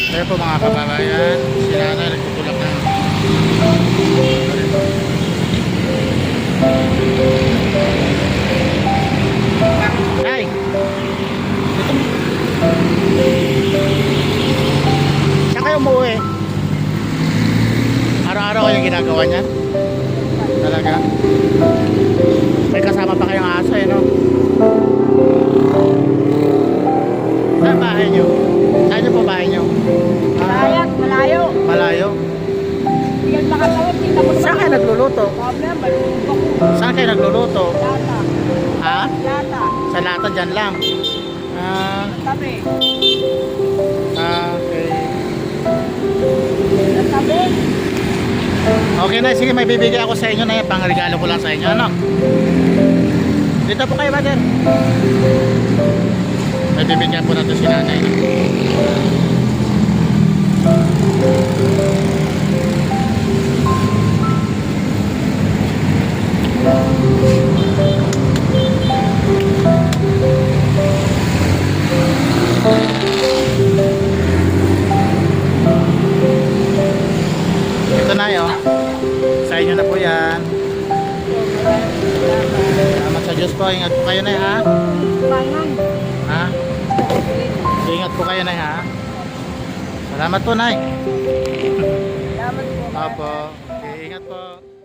Kaya po mga kababayan, si nanay nagtutulak ng ay! Saan kayo umuwi? Araw-araw kayong ginagawa niya? Talaga? May kasama pa kayong aso eh, no? Saan bahay nyo? Saan nyo po bahay nyo? Layat, malayo. Malayo? Hindi ka makatawag, kita mo Saan kayo nagluluto? Problem, malulog ako. Saan kayo nagluluto? Lata. Ha? Lata. Sa lata dyan lang? Tabi. Okay. Tabi. Okay na, sige, may bibigay ako sa inyo na yan. Pangregalo ko lang sa inyo, ano? Dito po kayo, brother. May bibigyan po natin si nanay. Ito na yun. Sa inyo na po yan. Salamat sa Diyos po. Ingat po kayo na ha. Pangan. Ha? Ingat po kayo na ha. Salamat po, Nay. Salamat po. Opo. Okay, ingat po.